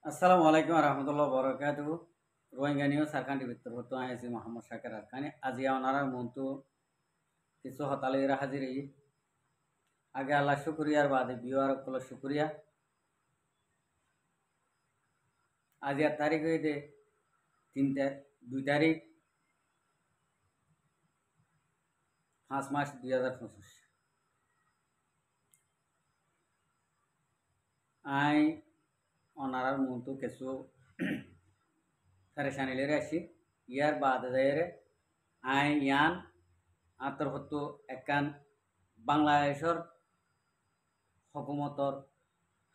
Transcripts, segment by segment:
আসসালামু আলাইকুম রহমতুল্লাহ বরকাতু রোহিঙ্গা নিয়ে সারকান্ডি ভিতর হতো আইসি মোহাম্মদ শাকের আরকানি আজি ওনার মন্তু কিছু হতালিরা হাজির আগে আল্লাহ শুক্রিয়ার বাদে বিওয়ার কল শুক্রিয়া আজি আর তারিখ হইতে 2 তারিখ 5 মাস 2025 আই ওনার মন্তু কিছু परेशानी ले रही यार बाद आय यान आतर हतो एकान बांग्लादेशर हुकूमतर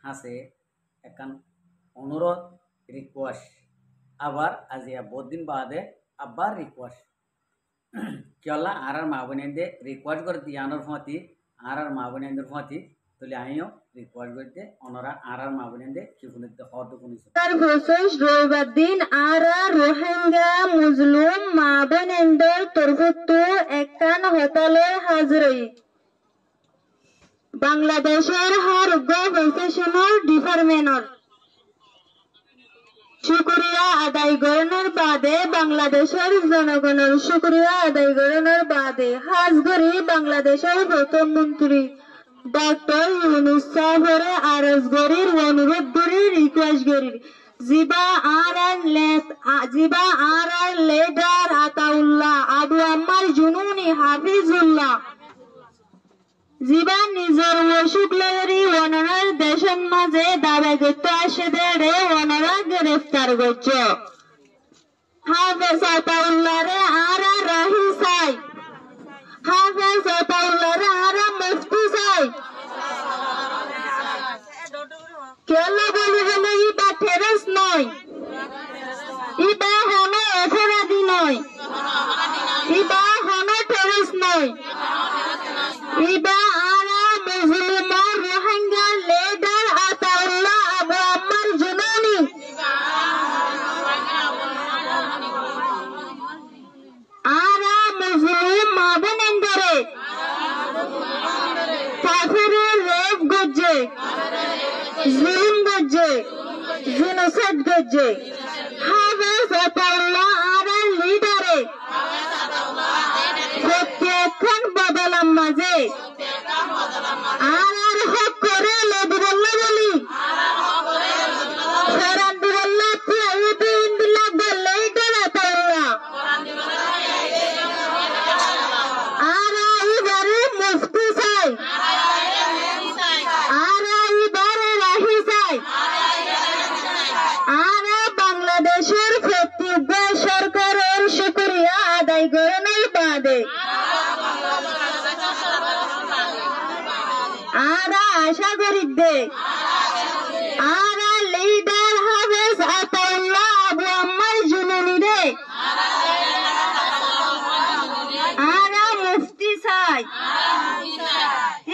हासे एकान अनुरोध रिक्वेस्ट आबार आजिया बहुत दिन बादे आबार रिक्वेस्ट क्योंला आर माबने दे रिक्वेस्ट कर दियानर फती आर माबने दे फती तो ले आइयो रिक्वेस्ट करते ओनरा आर माबने दे किफुने दे हद कुनी তার ঘোষস রবিবার দিন রোহিঙ্গা মুসলিম মাবনেন্দর তরফতো একান হতালে হাজরই বাংলাদেশের হারগ প্রফেশনাল ডিপার্টমেন্টর শুকরিয়া আদায় করানোর বাদে বাংলাদেশের জনগণের শুকরিয়া আদায় করানোর বাদে হাজগরি বাংলাদেশের প্রধানমন্ত্রী डॉक्टर यूनुस साहबरे आरज गरीर अनुरोध गरीर रिक्वेस्ट गरीर जिबा आर लेडर आताउल्लाह आबू अम्मार जुनूनी हाफिजुल्लाह जिबा निजर वशुक लगरी वनरार देशन माजे दावे गत्तो आशे देड़े वनरा गिरफ्तार गच्छो हाफिज आताउल्लाह रे आरा राही साई हाफिज आताउल्लाह रे आरा मुफ्ती साई केला बोली हलो इबा टेरस नय इबा हनो अपराधी नय इबा हनो टेरस नय इबा आरा मुस्लिम रोहिंग्या लेडर आताउल्लाह आबू अम्मार जुनूनी आरा मुस्लिम माबनेंदरे काफिरे रेप गज्जे जुलुम गज्जे जिनोसाइड गज्जे हाफिज आताउल्लाह आरा लीडरे প্রত্যেকখান বদলাম মাঝে আর হক করে লেদিবল্লা বলি ফরান দিবল্লা তুই ইন্দিলা বললে এটা আতাউল্লাহ আর ইবারে মুফতি চাই আর ইবারে রাহি চাই আর বাংলাদেশের প্রত্যেক সরকারের শুকরিয়া আদায় করানোর বাদে आरा आशा गरीब दे आरा लीडर हाफिज आताउल्लाह आबू अम्मार जुनूनी दे आरा मुफ्ती साई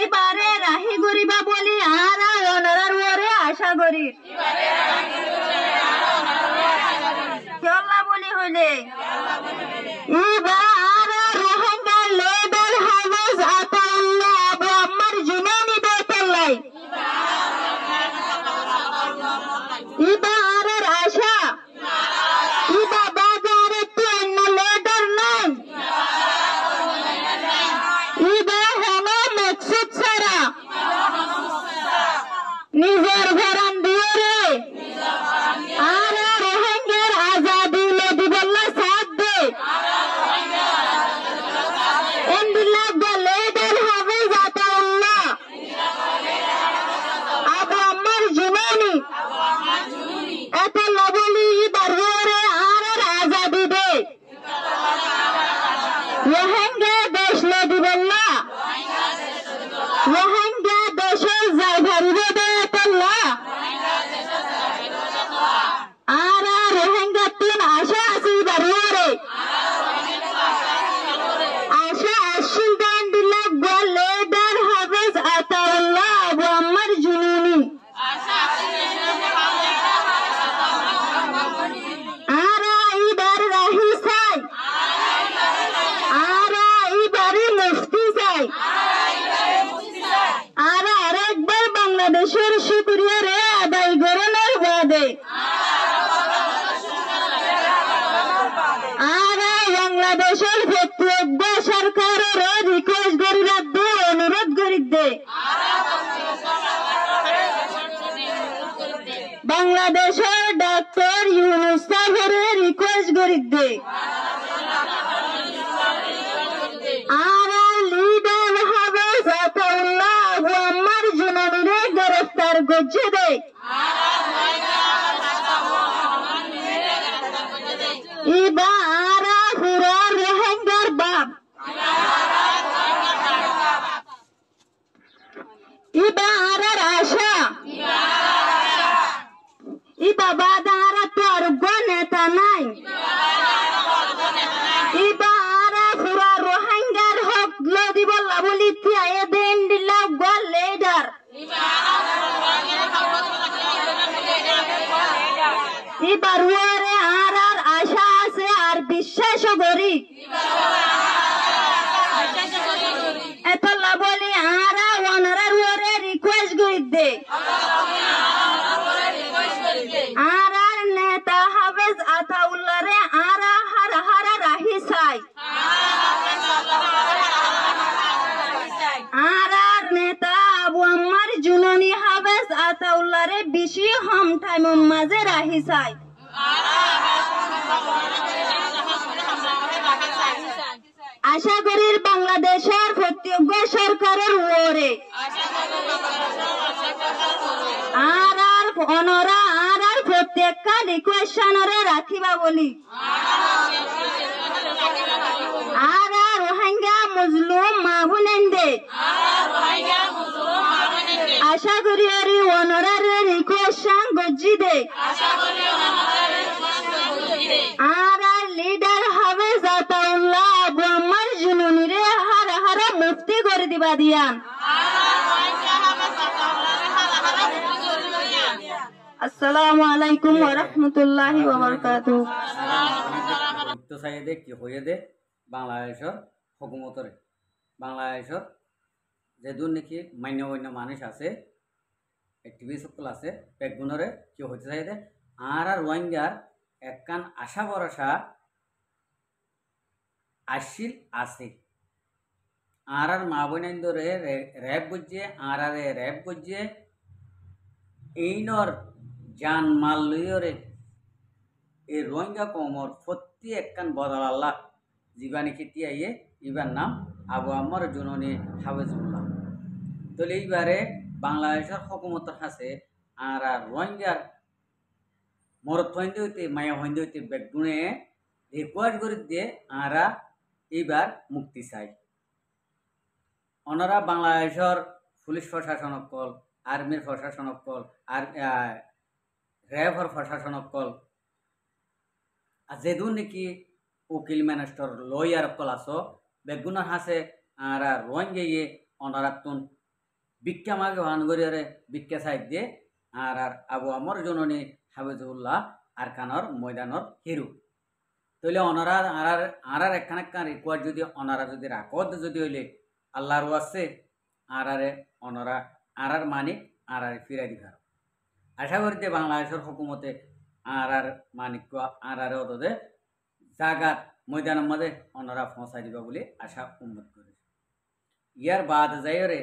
इबारे राही गरीबा बोली आरा ओनारार ओरे आशा गरीब केला बोली हले इबा आरा रोहिंग्या लेडर हाफिज आताउल्लाह आबू अम्मार जुनूनी दे तल्लाई इबा आरार आशा इबा बाजारे तुन्न लेडर नय इबा हनो मकसुद सारा निजर घरान दिए रे आरा रोहिंग्यार आजादी लेदिबल्ला साथ दे इंदिल्ला लेडर हाफिज आताउल्लाह आबू अम्मार जुनूनी एत लबली बररे आरार आजादी दे रोहिंग्या देश लेदिबल्ला रोहिंग्या देशेर जाय भारिबे दे तल्ला आरा रोहिंग्या तीन आशा आसी बररे आशा आशिल दान दिल्ला लेडर हाफिज आताउल्लाह आबू अम्मार जुनूनी आरा इबार राही साई आरा इबारी मुफ्ती साई आरा आरेकबार बांग्लादेशेर शुक्रिया रे आदाय कরানোর বাদে বাংলাদেশের ডাক্তার ইউনুস সাহেবের রিকোয়েস্ট করি দে আর লিডার হবে জাতাউল্লাহ আবু আম্মার জুনানিরে গ্রেফতার করছে দে ইবা আরা পুরা রোহিঙ্গার বাপ ইবা আরার আশা ইবা বাদারা তো আরোগ্য নেতা নাই ইবা আরা পুরা রোহিঙ্গার হক লদি বল্লা বলি তিয়ায়ে দেন দিলা গল লেডার ইবার ওরে আরার আশা আছে আর বিশ্বাস করি এতলা বলি আরা ওনারার ওরে রিকোয়েস্ট করি দে আরার নেতা হাফেজ আতাউল্লাহ রে আরা হারা হারা রাহি চাই আরার নেতা আবু আম্মার জুননি হাফেজ আতাউল্লাহ রে বেশি হম টাইম মাঝে রাহি চাই আশা করি বাংলাদেশের প্রত্যক্ষ সরকারের ওরে আর অনরা আর প্রত্যেকটা রিকোয়েশনরে রাখিবা বলি আর রোহিঙ্গা মুসলিম মাহুনেন্দে আশা করি অনরার রিকোয়েশন গজ্জি দে আর লিডার হবে জাতাউল্লাহ আবু আম্মার জুনুনিরে হারা হারা মুক্তি করে দিবা দিয়ান আসসালামু আলাইকুম ওয়া রাহমাতুল্লাহি ওয়া বারাকাতুহু তো সাইদে কি হয়ে দে বাংলাদেশের হুকুমতরে বাংলাদেশের যেদুন নাকি মান্য মানুষ আছে অ্যাক্টিভিস্ট সকল আছে পেগুনরে কি হইতে চাইদে আর রোহিঙ্গার একখান আশা ভরসা আসিল আছে আর মা বোনেন্দরে র্যাব বুঝছে আর র্যাব বুঝছে এইনর জান মাল লইরে এই রোহিঙ্গা কমর প্রতি একখান বদল আল্লাহ জীবানি খেতে আইয়ে ইবার নাম আবু আম্মার জুননি হাফেজুল্লাহ তো এইবারে বাংলাদেশের হুকুমতের কাছে আর রোহিঙ্গার মরত হইতে হইতে মায়া হইতে হইতে বেগুনে রিকোয়েস্ট করে দিয়ে আরা এইবার মুক্তি চাই ওনারা বাংলাদেশের পুলিশ প্রশাসন কল আর্মির প্রশাসন কল আর র্যাবর প্রশাসন কল আর যেদু নাকি উকিল ম্যানেস্টর লয়ার কল আছো বেগুনের হাসে আর রোহিঙ্গা ওনারা তুন ভিক্ষা মাগে ভান করিয়ারে ভিক্ষা সাইড দিয়ে আর আবু আম্মার জননী হাফেজুল্লাহ আর কানর ময়দানর হিরু তাহলে ওনারা আর একখান একখান রিকোয়ার্ড যদি ওনারা যদি রাখত যদি হইলে আল্লাহর আছে আরারে ওনারা আর মানিক আর ফিরাই দিবার আশা করি যে বাংলাদেশের হুকুমতে আর মানিক আর ওদের জাগাত ময়দানের মাঝে ওনারা পৌঁছাই দিবা বলে আশা উন্নত করে ইয়ার বাদ যাইরে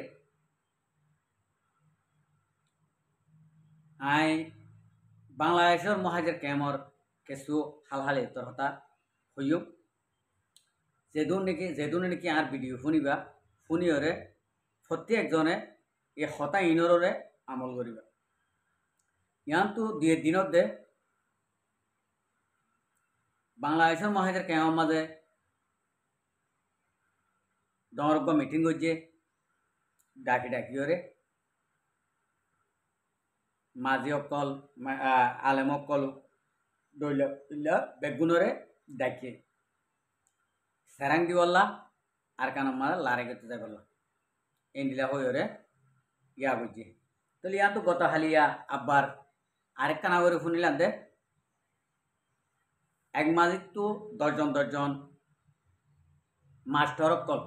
আই বাংলাদেশের মহাজের ক্যামর কিছু হালহালি তরহতা হইম যেদুন নাকি আর ভিডিও শুনিবা শুনিওরে প্রত্যেকজনে এই হতা ইনরে আমল করিবা ইয়ানতো দিয়ে দিনত দে বাংলাদেশের মহাজের ক্যামর মাঝে ডরজ্ঞ মিটিং করছে ডাকিওরে মাঝি অকল আলেম অকল দৈল বেগুনরে ডাকিয়ে সেরাং দিওয়াল্লা আর কানম মারা লারে করতে যাই বললা এন্ডিলা হইরে ইয়া বুঝছে তাহলে ইয়া তো গত হালিয়া আব্বার আরেক কানা করে শুনিলাম দে এক মাঝির তো দশজন মাস্টার অকল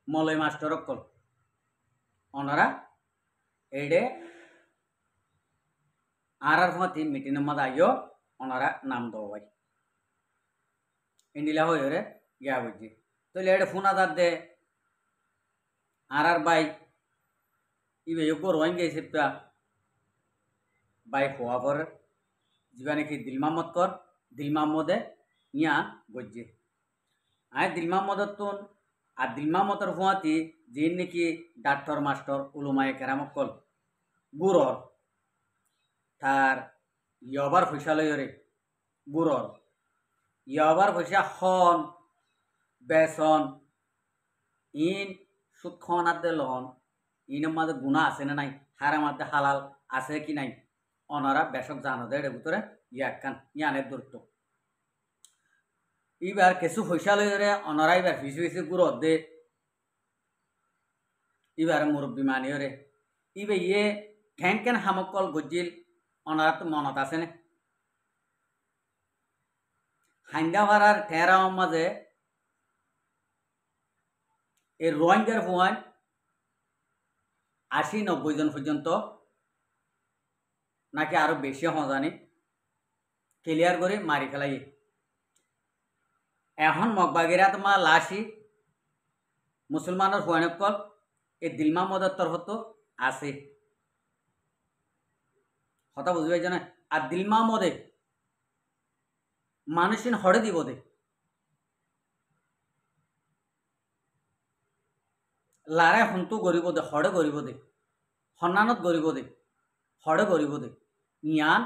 মলয় মাস্টার অকল ওনারা এইডে আর হতে মিটিং মধ্যে আইও ওনারা নাম দেওয়া ভাই ইন্ডিলা হয়ে গিয়া বুঝছি তাহলে এটা ফোন আদার দে আর বাই ইবে রোহিঙ্গা হিসেবটা বাই হওয়ার যা নাকি দিল মাহমদে ইয়া গজ্জে আয় দিল মাহমদতুন আর দিল মাহমদর হুয়াতি যে নাকি ডাক্তার মাস্টার উলুমায়ে কেরামকল গুরর তার ইয়বার পয়সা লইরে গুরর ইয়বার পয়সা খন বেসন ইন সুদ খন আর লন ইনের মাঝে গুণা আছে না নাই হারের মধ্যে হালাল আছে কি নাই অনারা বেশক জানো দেয় ভিতরে ইয়াকান ইয়ানের দূরত্ব এবার কিছু পয়সা লইরে অনারা এবার ফিসি ফিসি গুড় দে এবার মুরব্বী মানিয়রে ইবে ইয়ে কেন কেন হামকল গজিল অনারা তো মনত আছে না হাইন্দা ভাড়ার ঠেরা মাঝে এই রোহিঙ্গার ফুয়ান 80-90 জন পর্যন্ত নাকি আরো বেশি হজানি ক্লিয়ার করে মারি ফেলাই এখন মগবাগিরা তোমার লাশি মুসলমানের ফুয়ানকল এই দিল মাহমদের তরফত আছে কথা বুঝি পাইছ না আর দিল মাহমদে মানুষিন হড়ে দিব দে লারে হন্তু গরিব দে হড়ে গরিব দে সন্নানত গরিব দে হড়ে গরিব দে ইয়ান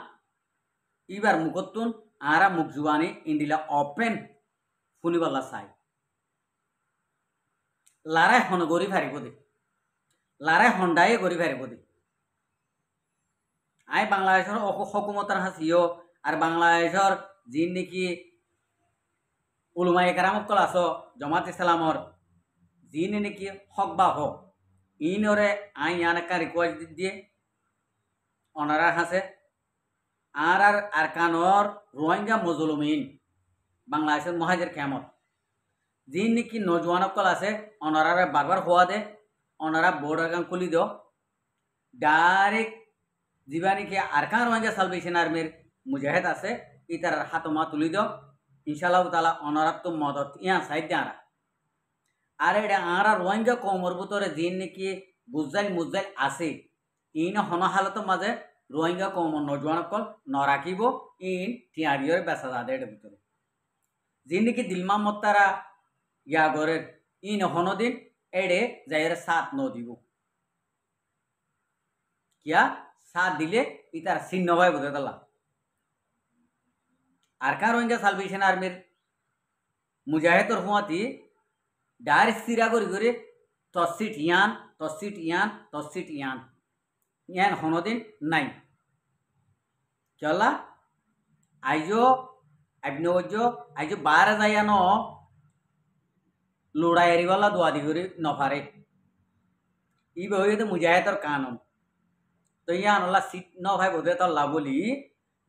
ইবার মুখতুন আরা মুখ জুবানি ইন্ডিলা ওপেন ফুনিবাল্লা চাই লারাই হন গরি ফারিব দে লারাই হন্ডাই গরি ফারিব দে আই বাংলাদেশের হকুমতার হাসিও আর বাংলাদেশের যি নাকি উলুমায়ে কেরামকল আস জমাত ইসলামর যি নাকি হক বা হক ইনরে আই ইয়ান একটা রিকোয়েস্ট দিয়ে অনারা হাসে আর আরকানর রোহিঙ্গা মজলুমিন বাংলাদেশের মহাজের কেমত যি নাকি নজওয়ানকল আছে অনারা বারবার হওয়া দে অনারা বোর্ডার গান খুলি দিও ডাইরেক্ট যা নাকি আরকান রোহিঙ্গা সালভেশন আর্মির মুজাহিদ আছে ইতার হাতমা তুলি দিও ইনশাআল্লাহ তাআলা অনারা তো মদত ইয়া সাইড দেয়ারা আর এটা আরা রোহিঙ্গা কমর ভিতরে যি নাকি মুজাইল আছে ইন হন হালতের মাঝে রোহিঙ্গা কমর নজওয়ানকল নরাকিব ইন টিয়ারিয়র বেসা যাদের এর ভিতরে যি নাকি দিল মাহমদ তারা ইয়া গরের ইন হনদিন এড়ে যাইরে সাথ ন দিব কিয়া সাথ দিলে ইতার চিহ্ন ভাই বোঝে তালা আর কার রোহিঙ্গা সালভেশন আর্মির মুজাহিদর হুয়াতি ডাইরেক্ট সিরা করে তসিট ইয়ান হনদিন নাই চলা আইজো আইজো বারে যাইয়া ন লড়াই এরিবালা দোয়াদি করে নফারে ই বই তো মুজাহিদর কানন তো ইয়ান ওলা সিট ন ভাই বোধে তল্লা বলি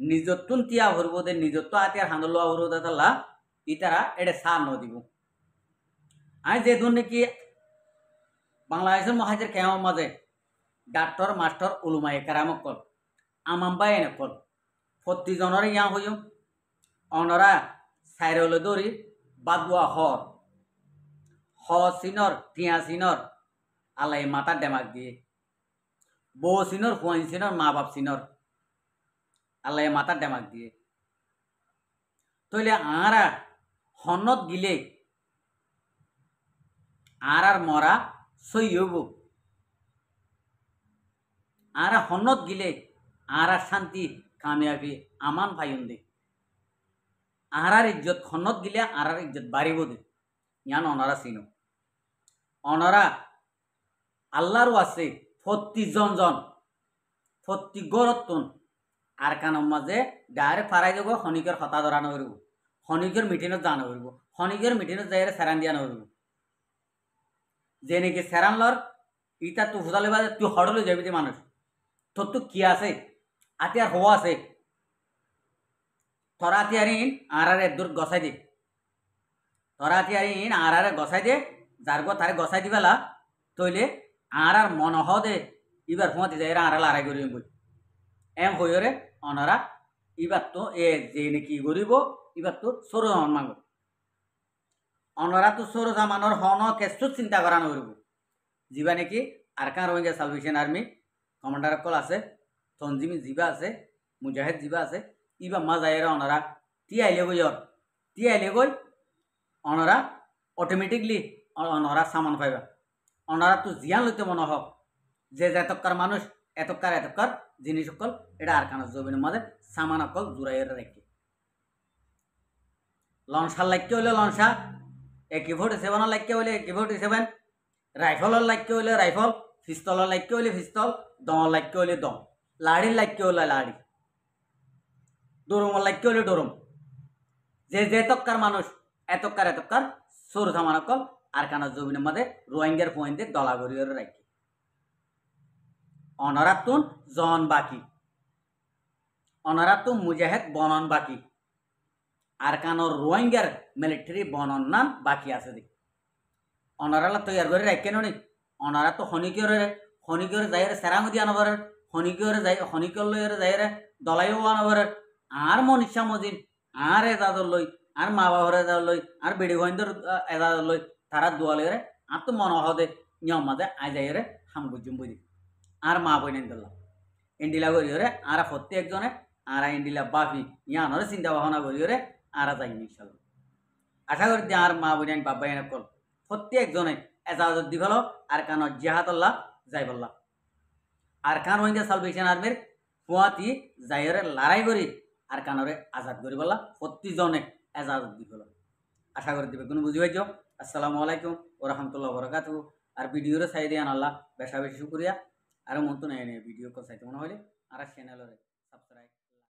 নিজতুন তিয়া ভরব দে নিজত্ব আতিয়ার হান্দল ভরব দে তল্লা ইতারা এডে সা ন দিব আই যে ধর নাকি বাংলাদেশের মহাজের কেমন মাঝে ডাক্তার মাস্টার উলুমায়ে কেরামকল আমাম্বাই এনেকল 40 জনের ইয়া হইম অনরা সাইরলে দরি বাদুয়া হ সিনর টিয়া সিনর আলাই মাথার ডেমাক দিয়ে বউ সিনর হুয়াইন সিনর মা বাপ সিনর আল্লাহ মাথার ডেমাক দিয়ে তইলে আরা হনত গিলে আর মরা সইব আর হনত গিলে আর শান্তি কামিয়াবি আমান ভাইন দে আর ইজ্জত হনত গিলে আর ইজ্জত বাড়িব দে ইয়ান অনারা চিনো অনারা আল্লাহরও আছে 40 জন 40 গরতন আর কানের মাঝে ডাইরেক্ট ফারাই যাব খনিকের হতা ধরানো করব খনিকের মিটিংত জানো করব খনিকের মিটিংত যাই সেরান দিয়া নকরব যে নাকি সেরান লর ইটা তো ফুটালে বাজে তুই হড়লে যাবি যে মানুষ তোর তো কি আছে আতিয়ার হওয়া আছে তোরা আতিয়ারিন আর দূর গছাই দে তোরা আতিয়ারিন আর গছাই দে যার গো তারে গছাই দিবেলা তইলে আর মন হ দে এবার ফুঁয়াতে যাই আর লড়াই করি বই এম হইরে অনারা এবার তো এ যে নাকি গরিব এবার তো সৌর জামান মাঙ্গ অনারা তো সৌর জামানোর হন কেসু চিন্তা করা নকরিব যা নাকি Arakan Rohingya Salvation Army commander কল আছে তঞ্জিমি জিবা আছে মুজাহিদ যিবা আছে ইবা মা যাইরে অনারা তি আইলে গই অনারা অটোমেটিকলি অনারা সামান পাইবা অনারা তো জিয়ান লইতে মনে হোক যে এতকার মানুষ এতকার জিনিস সকল এটা আরকানের জমিনের মাঝে সামান অকল জুড়াইয়ের রাখি লঞ্চার লাগতে হইলে লঞ্চা AK-47 লাগতে হইলে AK-47 রাইফলের লাগতে হইলে রাইফল পিস্তলের লাগতে হইলে পিস্তল দম লাগতে হইলে দম লাড়ির লাগতে হইলে লাড়ি ডোরমের লাগতে হইলে ডোরম যে তক্কার মানুষ এতকার সরু সামান অকল আরকানের জমিনের মাঝে রোহিঙ্গার ফোহিনদের দলা গড়িয়ে রাখি অনারাতুন জন বাকি অনারাতুন মুজাহিদ বনন বাকি আরকানোর রোহিঙ্গার মিলিটারি বনন নাম বাকি আছে দেখ অনারালা তৈয়ার করে রাখেন নি অনারা তো খনিকরে যাইরে সেরামদি আনবারের খনিকর লইরে যাইরে দলাইও আনবারের আর মনীষা মজিন আর এজাদর লই আর মা বাবার এজাদ লই আর বেড়ি গোয়েন্দর এজাদ লই তারা দোয়া লইরে আর তো মনে হদে নিয়ম মাঝে আই যাইরে হাম বুঝুম বুঝি আর মা বই নেন দিলাম ইন্ডিলা করিওরে আর প্রত্যেকজনে আর ইন্ডিলা বাপি ইয়ানরে চিন্তা ভাবনা করিওরে আর যাই ইনশাল্লাহ আশা করি যে আর মা বই বাবা এনে কল প্রত্যেকজনে এজাজত দি ফেলো আর কান জিহাদুল্লাহ যাই বললা আর কান রোহিঙ্গা সালভেশন আর্মির ফুয়াতি যাইরে লড়াই করি আর কানরে আজাদ করি বললা প্রত্যেকজনে এজাজত দি ফেলো আশা করি দিবে কোনো বুঝি পাইছ আসসালামু আলাইকুম ও রহমতুল্লাহ বরকাতু আর ভিডিওরে চাই দিয়ে আল্লাহ বেশা বেশি শুক্রিয়া আর মন তো নেই ভিডিও চাইতে মনে হলে আর চ্যানেলরে